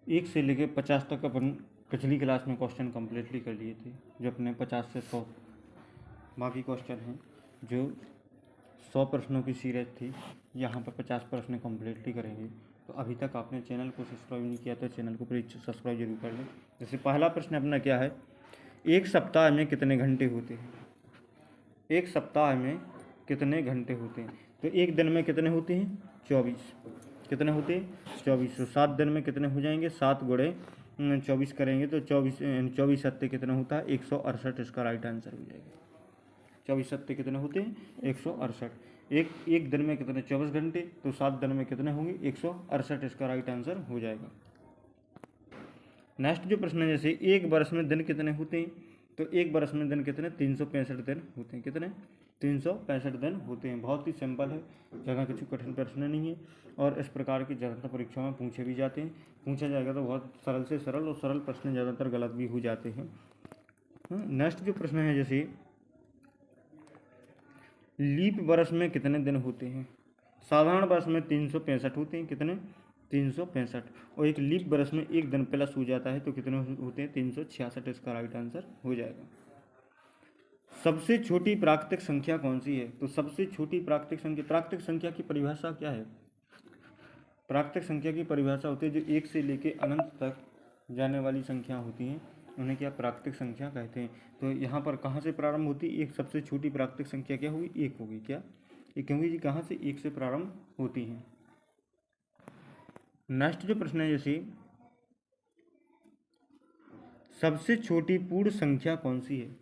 1 से लेके 50 तक अपन पिछली क्लास में क्वेश्चन कम्प्लीटली कर लिए थे, जो अपने 50 से 100 बाकी क्वेश्चन हैं, जो 100 प्रश्नों की सीरीज थी। यहाँ पर 50 प्रश्न कम्प्लीटली करेंगे। तो अभी तक आपने चैनल को सब्सक्राइब नहीं किया तो चैनल को प्लीज सब्सक्राइब जरूर कर लें। जैसे पहला प्रश्न अपना क्या है, एक सप्ताह में कितने घंटे होते हैं? एक सप्ताह में कितने घंटे होते हैं? तो एक दिन में कितने होते हैं? 24। कितने होते हैं? 24। तो 7 दिन में कितने हो जाएंगे? 7 गुणे 24 करेंगे तो 24 सत्ते कितना होता है? 168। इसका राइट आंसर हो जाएगा। 24 सत्ते कितने होते हैं? 168। एक दिन में कितने? 24 घंटे। तो 7 दिन में कितने होंगे? 168। इसका राइट आंसर हो जाएगा। नेक्स्ट जो प्रश्न है, जैसे एक वर्ष में दिन कितने होते हैं? तो एक वर्ष में दिन कितने? 365 दिन होते हैं। कितने? 365 दिन होते हैं। बहुत ही सिंपल है, ज़्यादा कुछ कठिन प्रश्न नहीं है और इस प्रकार की ज़्यादातर परीक्षा में पूछे भी जाते हैं। पूछा जाएगा तो बहुत सरल से सरल, और सरल प्रश्न ज़्यादातर गलत भी हो जाते हैं। नेक्स्ट जो प्रश्न है, जैसे लीप वर्ष में कितने दिन होते हैं? साधारण वर्ष में 365 होते हैं। कितने? 365। और एक लीप वर्ष में एक दिन प्लस हो जाता है तो कितने होते हैं? 366। इसका राइट आंसर हो जाएगा। सबसे छोटी प्राकृतिक संख्या कौन सी है? तो सबसे छोटी प्राकृतिक संख्या की परिभाषा क्या है? प्राकृतिक संख्या की परिभाषा होती है जो 1 से लेके अनंत तक जाने वाली संख्या होती हैं, उन्हें क्या प्राकृतिक संख्या कहते हैं। तो यहाँ पर कहाँ से प्रारंभ होती है? एक सबसे छोटी प्राकृतिक संख्या क्या होगी? 1 होगी। क्या ये क्योंकि जी कहाँ से? 1 से प्रारंभ होती हैं। नेक्स्ट जो प्रश्न है, जैसे सबसे छोटी पूर्ण संख्या कौन सी है?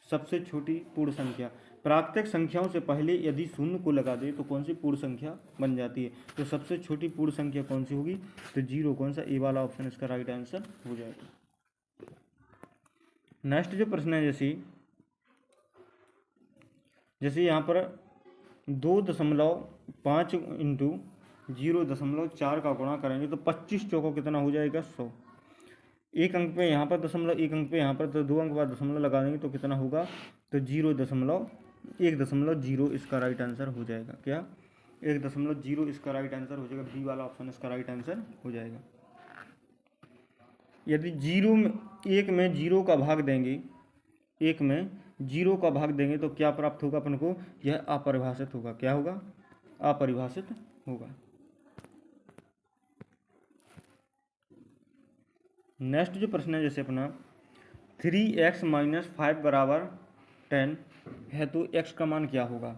सबसे छोटी पूर्ण संख्या प्राकृतिक संख्याओं से पहले यदि शून्य को लगा दे तो कौन सी पूर्ण संख्या बन जाती है? तो सबसे छोटी पूर्ण संख्या कौन सी होगी? तो 0। कौन सा? ए वाला ऑप्शन इसका राइट आंसर हो जाएगा। नेक्स्ट जो प्रश्न है, जैसे यहाँ पर 2.5 इंटू 0.4 का गुणा करेंगे तो 25 चौको कितना हो जाएगा? 100। एक अंक पे यहाँ पर दशमलव, एक अंक पे यहाँ पर, तो 2 अंक बाद दशमलव लगा देंगे तो कितना होगा? तो 0.1.0 इसका राइट आंसर हो जाएगा। क्या? 1.0 इसका राइट आंसर हो जाएगा। बी वाला ऑप्शन इसका राइट आंसर हो जाएगा। यदि 1 में 0 का भाग देंगे, 1 में 0 का भाग देंगे तो क्या प्राप्त होगा अपन को? यह अपरिभाषित होगा। क्या होगा? अपरिभाषित होगा। नेक्स्ट जो प्रश्न है, जैसे अपना 3x - 5 बराबर 10 है तो x का मान क्या होगा?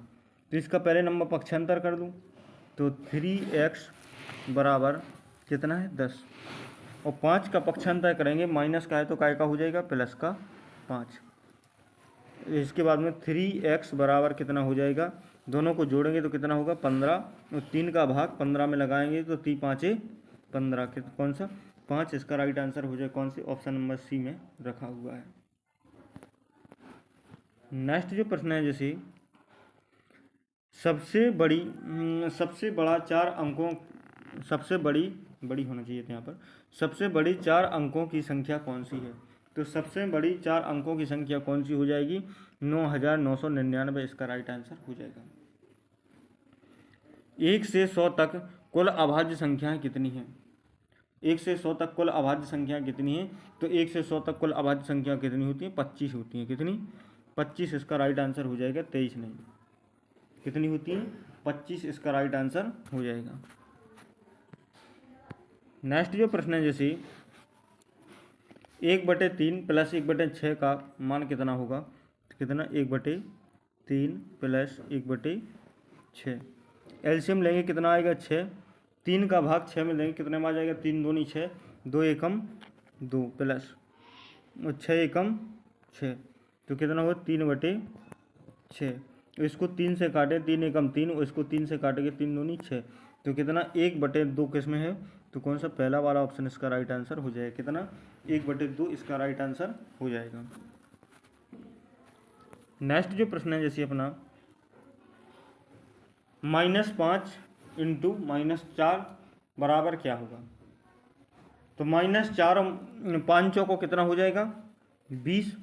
तो इसका पहले नंबर पक्षांतर कर दूं तो 3x बराबर कितना है? 10। और 5 का पक्षांतर करेंगे, माइनस का है तो काय का हो जाएगा? प्लस का 5। इसके बाद में 3x बराबर कितना हो जाएगा? दोनों को जोड़ेंगे तो कितना होगा? 15। और 3 का भाग 15 में लगाएंगे तो 3 5 15। कौन सा? 5 इसका राइट आंसर हो जाए। कौन सी? ऑप्शन नंबर सी में रखा हुआ है। नेक्स्ट जो प्रश्न है, जैसे सबसे बड़ा 4 अंकों, सबसे बड़ी होना चाहिए था यहाँ पर, सबसे बड़ी 4 अंकों की संख्या कौन सी है? तो सबसे बड़ी 4 अंकों की संख्या कौन सी हो जाएगी? 9999। इसका राइट आंसर हो जाएगा। 1 से 100 तक कुल अभाज्य संख्याएं कितनी हैं? 1 से 100 तक कुल अभाज्य संख्या कितनी है? तो 1 से 100 तक कुल अभाज्य संख्या कितनी होती है? 25 होती है। कितनी? 25। इसका राइट आंसर हो जाएगा। 23 नहीं। कितनी होती है? 25। इसका राइट आंसर हो जाएगा। नेक्स्ट जो प्रश्न है, जैसे 1/3 प्लस 1/6 का मान कितना होगा? कितना? 1/3 प्लस 1/6। एलसीएम लेंगे कितना आएगा? 6। 3 का भाग 6 में लेंगे कितने में आ जाएगा? 3 दूनी 6, 2 एकम 2 प्लस और 6 एकम 6, तो कितना होगा? 3/6। इसको 3 से काटे, 3 एकम 3, और इसको 3 से काटेंगे, 3 दूनी 6, तो कितना? 1/2 किस में है? तो कौन सा? पहला वाला ऑप्शन इसका राइट आंसर हो जाएगा। कितना? 1/2 इसका राइट आंसर हो जाएगा। नेक्स्ट जो प्रश्न है, जैसे अपना -5 इंटू -4 बराबर क्या होगा? तो -4 5 चौको कितना हो जाएगा? 20।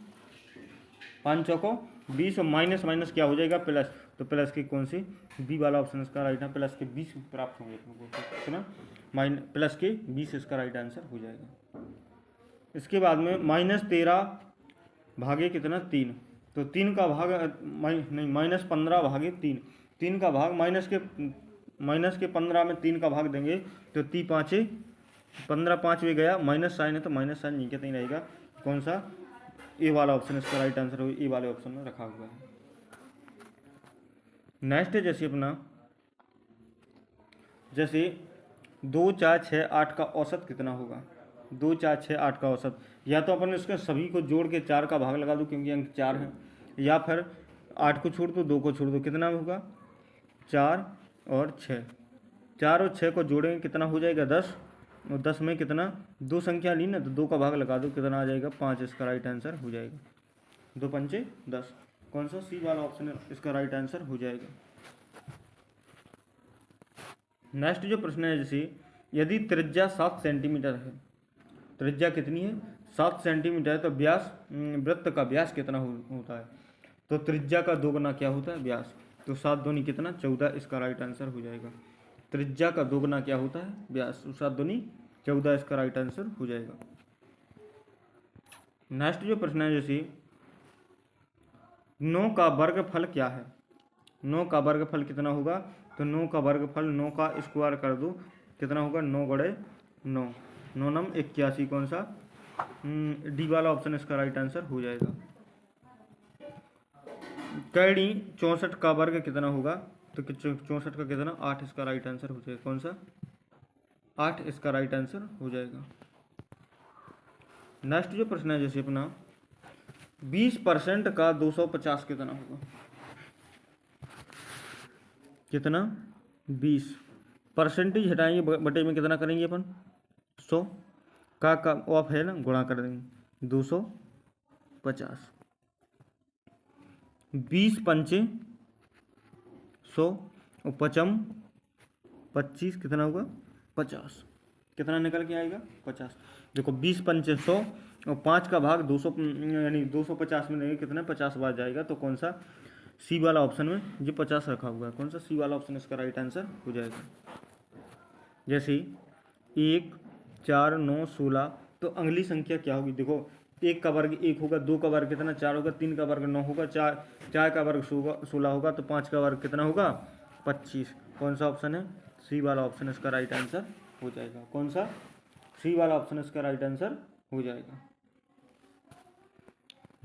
5 चौको 20 और माइनस माइनस क्या हो जाएगा? प्लस। तो तो प्लस के कौन से, बी वाला ऑप्शन इसका राइट है, प्लस के 20 प्राप्त होंगे अपने को, कितना प्लस के 20 इसका राइट आंसर हो जाएगा। इसके बाद में -13 भागे कितना 3, तो 3 का भाग -15 भागे 3, 3 का भाग माइनस के 15 में 3 का भाग देंगे तो 3 5 15, 5 भी गया, माइनस साइन है तो माइनस साइन नीचे नहीं रहेगा, कौन सा, ए वाला ऑप्शन इसका राइट आंसर हो, ए वाले ऑप्शन में रखा हुआ है। नेक्स्ट है जैसे अपना, जैसे 2 4 6 8 का औसत कितना होगा, 2 4 6 8 का औसत, या तो अपन इसके सभी को जोड़ के 4 का भाग लगा दूं क्योंकि अंक 4 है, या फिर 8 को छोड़ दो, 2 को छोड़ दो, कितना होगा 4 और 6, 4 और 6 को जोड़ेंगे कितना हो जाएगा 10, और 10 में कितना 2 संख्या ली ना, तो 2 का भाग लगा दो, कितना आ जाएगा 5, इसका राइट आंसर हो जाएगा, 2 पंचे 10, कौन सा, सी वाला ऑप्शन इसका राइट आंसर हो जाएगा। नेक्स्ट जो प्रश्न है, जैसे यदि त्रिज्या 7 सेंटीमीटर है, त्रिज्या कितनी है 7 सेंटीमीटर है, तो व्यास, वृत्त का व्यास कितना होता है, तो त्रिज्या का 2 गुना क्या होता है व्यास, तो 7 दूनी कितना 14, इसका राइट आंसर हो जाएगा। त्रिज्या का 2 गुना क्या होता है व्यास, तो 7 दूनी 14, इसका राइट आंसर हो जाएगा। नेक्स्ट जो प्रश्न है, जैसे 9 का वर्गफल क्या है, 9 का वर्गफल कितना होगा, तो 9 का वर्गफल 9 का स्क्वायर कर दो, कितना होगा 9 गुणे 9, 9 9 81, कौन सा, डी वाला ऑप्शन इसका राइट आंसर हो जाएगा। कैडी 64 का वर्ग कितना होगा, तो 64 का कितना 8, इसका राइट आंसर हो जाएगा, कौन सा 8, इसका राइट आंसर हो जाएगा। नेक्स्ट जो प्रश्न है, जैसे अपना 20% का 250 कितना होगा, कितना 20, परसेंटेज हटाएंगे बटे में कितना करेंगे अपन 100 का ऑफ है ना, गुणा कर देंगे 250, 20 पंचे 100 और 5 25, कितना होगा 50, कितना निकल के आएगा 50। देखो 20 पंचे 100 और 5 का भाग 200, यानी 250 में देंगे कितना 50 बार जाएगा, तो कौन सा, सी वाला ऑप्शन में जो 50 रखा हुआ है, कौन सा, सी वाला ऑप्शन इसका राइट आंसर हो जाएगा। जैसे 1 4 9 16, तो अगली संख्या क्या होगी, देखो 1 का वर्ग 1 होगा, 2 का वर्ग कितना 4 होगा, 3 का वर्ग 9 होगा, 4 का वर्ग 16 होगा, तो 5 का वर्ग कितना होगा 25, कौन सा ऑप्शन है, सी वाला ऑप्शन इसका राइट आंसर हो जाएगा, कौन सा, सी वाला ऑप्शन इसका राइट आंसर हो जाएगा।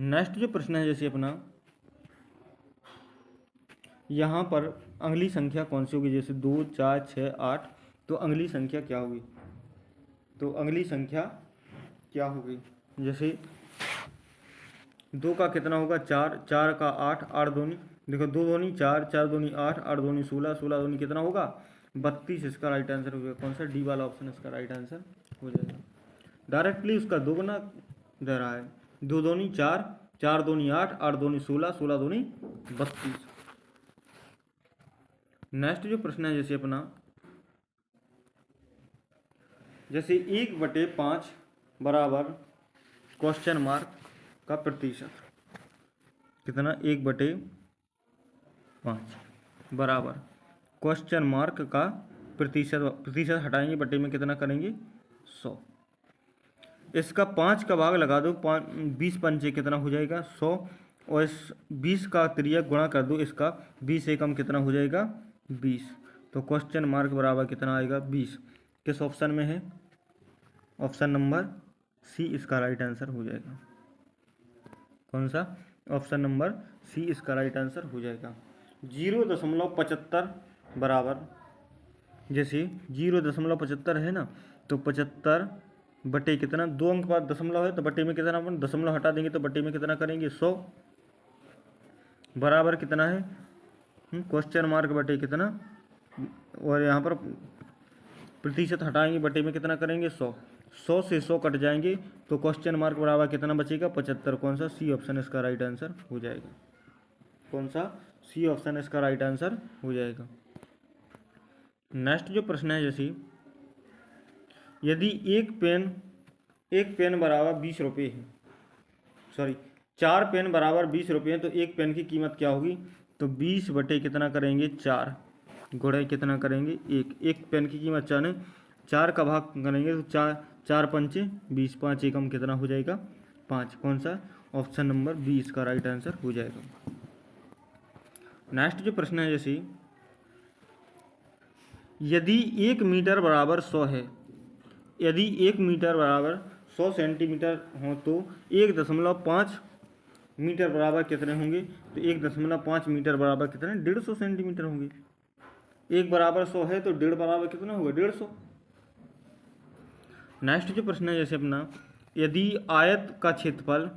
नेक्स्ट जो प्रश्न है, जैसे अपना यहाँ पर अगली संख्या कौन सी होगी, जैसे 2 4 6 8, तो अगली संख्या क्या होगी, तो अगली संख्या क्या होगी, जैसे 2 का कितना होगा 4, 4 का 8, 8 दूनी, देखो 2 दूनी 4, 4 दूनी 8, 8 दूनी 16, 16 दूनी कितना होगा 32, इसका राइट आंसर हो जाएगा, कौन सा, डी वाला ऑप्शन इसका राइट आंसर हो जाएगा। डायरेक्टली उसका 2 गुना दे रहा है, 2 दूनी 4, 4 दूनी 8, 8 दूनी 16, 16 दूनी 32। नेक्स्ट जो प्रश्न है, जैसे अपना, जैसे 1/5 बराबर क्वेश्चन मार्क का प्रतिशत, कितना 1/5 बराबर क्वेश्चन मार्क का प्रतिशत हटाएंगे बटे में कितना करेंगे 100, इसका 5 का भाग लगा दो, 20 पंचे कितना हो जाएगा 100, और इस 20 का तिर्यक गुणा कर दो, इसका 20 एकम कितना हो जाएगा 20, तो क्वेश्चन मार्क बराबर कितना आएगा 20, किस ऑप्शन में है, ऑप्शन नंबर सी इसका राइट आंसर हो जाएगा, कौन सा, ऑप्शन नंबर सी इसका राइट आंसर हो जाएगा। 0.75 बराबर, जैसे 0.75 है ना, तो 75 बटे कितना, 2 अंक बाद दशमलव है तो बटे में कितना, अपन दशमलव हटा देंगे तो बटे में कितना करेंगे 100, बराबर कितना है क्वेश्चन मार्क बटे कितना, और यहाँ पर प्रतिशत हटाएंगे बटे में कितना करेंगे 100, 100 से 100 कट जाएंगे तो क्वेश्चन मार्क बराबर कितना बचेगा 75, कौन सा, सी ऑप्शन इसका राइट आंसर हो जाएगा, कौन सा, सी ऑप्शन इसका राइट आंसर हो जाएगा। नेक्स्ट जो प्रश्न है, जैसे यदि एक पेन बराबर 20 रुपये है, सॉरी 4 पेन बराबर 20 रुपये हैं, तो एक पेन की कीमत क्या होगी, तो 20 बटे कितना करेंगे 4 गुणे कितना करेंगे 1। एक पेन की कीमत 4 है, 4 का भाग करेंगे तो 4 पंचे 20, 5 एकम कितना हो जाएगा 5। कौन सा ऑप्शन नंबर 20 का राइट आंसर हो जाएगा। नेक्स्ट जो प्रश्न है जैसे यदि 1 मीटर बराबर 100 है, यदि 1 मीटर बराबर 100 सेंटीमीटर हो तो 1.5 मीटर बराबर कितने होंगे, तो 1.5 मीटर बराबर कितने 150 सेंटीमीटर होंगे। 1 बराबर 100 है तो 1.5 बराबर कितना होगा 150। नेक्स्ट जो प्रश्न है जैसे अपना यदि आयत का क्षेत्रफल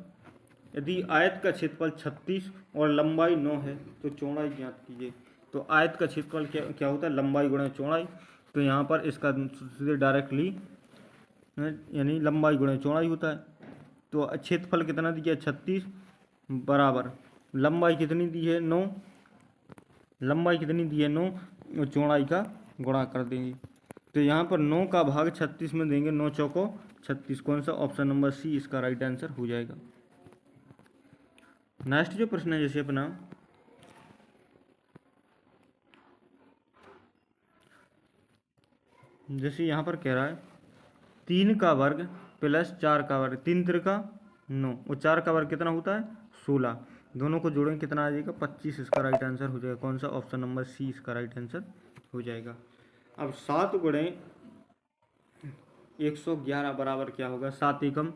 36 और लंबाई 9 है तो चौड़ाई ज्ञात कीजिए। तो आयत का क्षेत्रफल क्या होता है लंबाई गुणा चौड़ाई। तो यहाँ पर इसका सीधे डायरेक्टली यानी लंबाई गुणा चौड़ाई होता है। तो क्षेत्रफल कितना दिया 36 बराबर लंबाई कितनी दी है 9, लंबाई कितनी दी है 9 और चौड़ाई का गुणा कर देंगे। तो यहाँ पर 9 का भाग 36 में देंगे, 9 चौको 36। कौन सा ऑप्शन नंबर सी इसका राइट आंसर हो जाएगा। नेक्स्ट जो प्रश्न है जैसे अपना जैसे यहाँ पर कह रहा है 3 का वर्ग प्लस 4 का वर्ग, 3 त्रिका 9 और 4 का वर्ग कितना होता है 16। दोनों को जोड़ेंगे कितना आ जाएगा 25। इसका राइट आंसर हो जाएगा। कौन सा ऑप्शन नंबर सी इसका राइट आंसर हो जाएगा। अब 7 गुणे 111 बराबर क्या होगा 7 एकम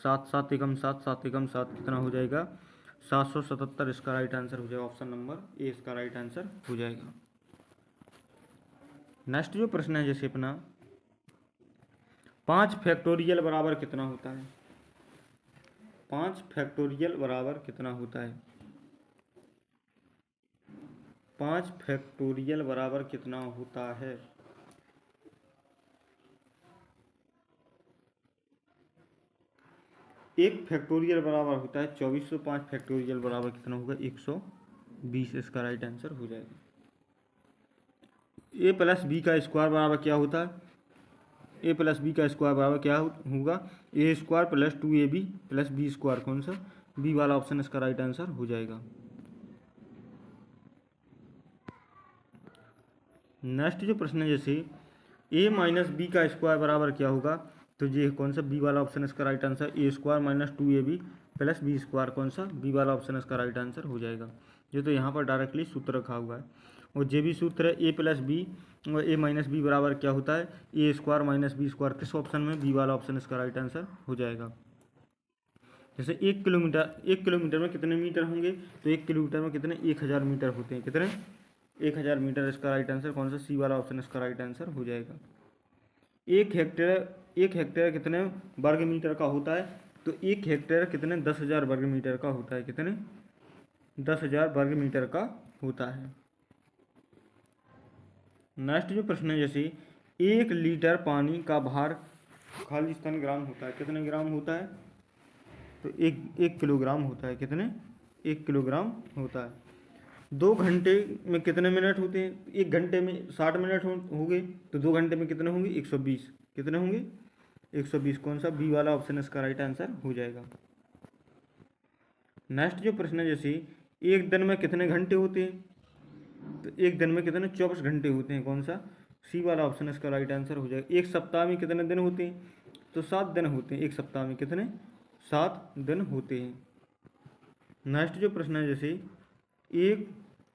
7, 7 एकम 7, 7 एकम 7 कितना हो जाएगा 777। इसका राइट आंसर हो जाएगा। ऑप्शन नंबर ए इसका राइट आंसर हो जाएगा। नेक्स्ट जो प्रश्न है जैसे अपना 5 फैक्टोरियल बराबर कितना होता है, 5 फैक्टोरियल बराबर कितना होता है, 5 फैक्टोरियल बराबर कितना होता है। एक फैक्टोरियल बराबर होता है 2400, 5 फैक्टोरियल बराबर कितना होगा 120। इसका राइट आंसर हो जाएगा। ए प्लस बी का स्क्वायर बराबर क्या होता है, ए प्लस बी का स्क्वायर बराबर क्या होगा A square plus 2ab plus B square. कौन सा बी वाला ऑप्शन इसका राइट आंसर हो जाएगा। नेक्स्ट जो प्रश्न है जैसे ए माइनस बी का स्क्वायर बराबर क्या होगा, तो ये कौन सा बी वाला ऑप्शन इसका right answer A square minus 2ab plus B square. कौन सा बी वाला ऑप्शन इसका राइट आंसर हो जाएगा। ये तो यहाँ पर डायरेक्टली सूत्र रखा हुआ है और जे भी सूत्र है ए प्लस बी और ए माइनस बी बराबर क्या होता है ए स्क्वायर माइनस बी स्क्वायर। किस ऑप्शन में बी वाला ऑप्शन इसका राइट आंसर हो जाएगा। जैसे 1 किलोमीटर में कितने मीटर होंगे, तो 1 किलोमीटर में कितने 1000 मीटर होते हैं, कितने 1000 मीटर। इसका राइट आंसर कौन सा सी वाला ऑप्शन इसका राइट आंसर हो जाएगा। 1 हेक्टेयर कितने वर्ग मीटर का होता है, तो 1 हेक्टेयर कितने 10,000 वर्ग मीटर का होता है, कितने 10,000 वर्ग मीटर का होता है। नेक्स्ट जो प्रश्न है जैसे 1 लीटर पानी का भार खाली स्थान ग्राम होता है, कितने ग्राम होता है, तो 1 किलोग्राम होता है, कितने 1 किलोग्राम होता है। 2 घंटे में कितने मिनट होते हैं, 1 घंटे में 60 मिनट होंगे, तो 2 घंटे में कितने होंगे 120, कितने होंगे 120। कौन सा बी वाला ऑप्शन इसका राइट आंसर हो जाएगा। नेक्स्ट जो प्रश्न है जैसे 1 दिन में कितने घंटे होते हैं, तो 1 दिन में कितने 24 घंटे होते हैं। कौन सा सी वाला ऑप्शन इसका राइट आंसर हो जाएगा। 1 सप्ताह में कितने दिन होते हैं, तो 7 दिन होते हैं। 1 सप्ताह में कितने 7 दिन होते हैं। नेक्स्ट जो प्रश्न है जैसे 1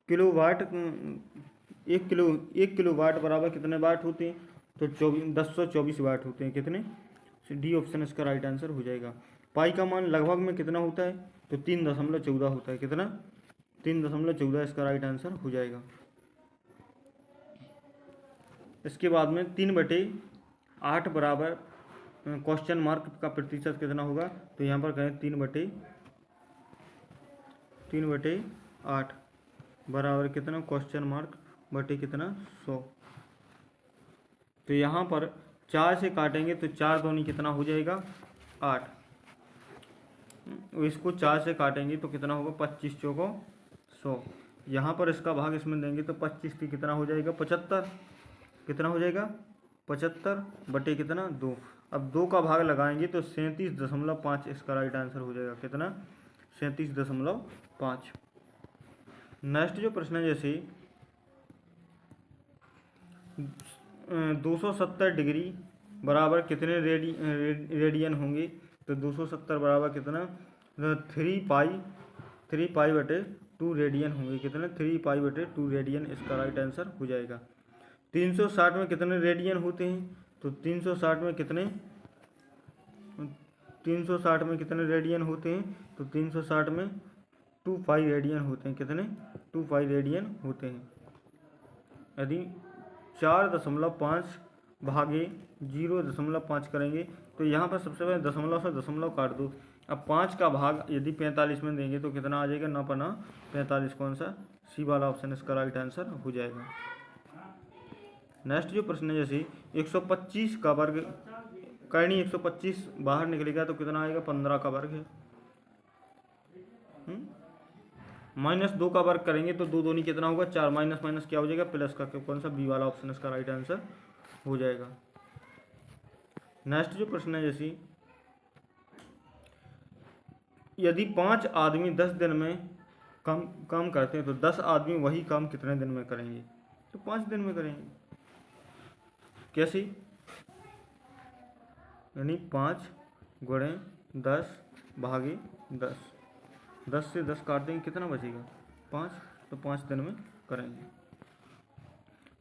किलोवाट बराबर कितने वाट होते हैं, तो 1024 वाट होते हैं, कितने डी ऑप्शन इसका राइट आंसर हो जाएगा। पाई का मान लगभग में कितना होता है, तो 3.14 होता है, कितना 3.14 इसका राइट आंसर हो जाएगा। इसके बाद में 3/8 बराबर क्वेश्चन मार्क का प्रतिशत कितना होगा, तो यहाँ पर कहें 3/8 बराबर कितना क्वेश्चन मार्क बटे कितना 100। तो यहाँ पर 4 से काटेंगे तो 4 दूनी कितना हो जाएगा 8, इसको 4 से काटेंगे तो कितना होगा 25 चौको 100। यहाँ पर इसका भाग इसमें देंगे तो 25 की कितना हो जाएगा 75, कितना हो जाएगा 75 बटे कितना 2। अब 2 का भाग लगाएंगे तो 37.5 इसका राइट आंसर हो जाएगा, कितना 37.5। नेक्स्ट जो प्रश्न है, जैसे 270 डिग्री बराबर कितने रेडियन होंगे? तो 270 बराबर कितना? 3 पाई/2 रेडियन होंगे। कितने? 3 पाई/2 रेडियन इसका राइट आंसर हो जाएगा। 360 में कितने रेडियन होते हैं? तो 360 में कितने रेडियन होते हैं? तो 360 में 2 पाई रेडियन होते हैं। कितने? 2 पाई रेडियन होते हैं। यदि 4.5 भागे 0.5 करेंगे तो यहाँ पर सबसे पहले दशमलव से दशमलव काट दो। अब 5 का भाग यदि 45 में देंगे तो कितना आ जाएगा? 9×45। कौन सा? सी वाला ऑप्शन इसका राइट आंसर हो जाएगा। नेक्स्ट जो प्रश्न है, जैसे 125 का वर्ग करनी 125 बाहर निकलेगा तो कितना आएगा? 15 का वर्ग है। -2 का वर्ग करेंगे तो 2 दूनी कितना होगा? 4। माइनस माइनस क्या हो जाएगा? प्लस का। कौन सा? बी वाला ऑप्शन इसका राइट आंसर हो जाएगा। नेक्स्ट जो प्रश्न है, जैसे यदि 5 आदमी 10 दिन में काम करते हैं तो 10 आदमी वही काम कितने दिन में करेंगे? तो 5 दिन में करेंगे। कैसे? यानी 5 गुणे 10 भागे 10। 10 से 10 काट देंगे, कितना बचेगा? 5। तो 5 दिन में करेंगे।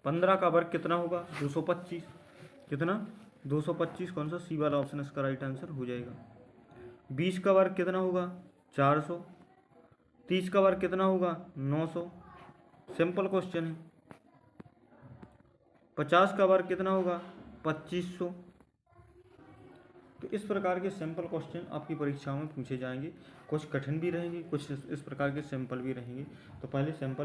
15 का वर्ग कितना होगा? 225। कितना? 225। कौन सा? सी वाला ऑप्शन इसका राइट आंसर हो जाएगा। 20 का वर्ग कितना होगा? 400। 30 का वर्ग कितना होगा? 900। सिंपल क्वेश्चन है। 50 का वर्ग कितना होगा? 2500। तो इस प्रकार के सिंपल क्वेश्चन आपकी परीक्षाओं में पूछे जाएंगे। कुछ कठिन भी रहेंगे, कुछ इस प्रकार के सिंपल भी रहेंगे। तो पहले सिंपल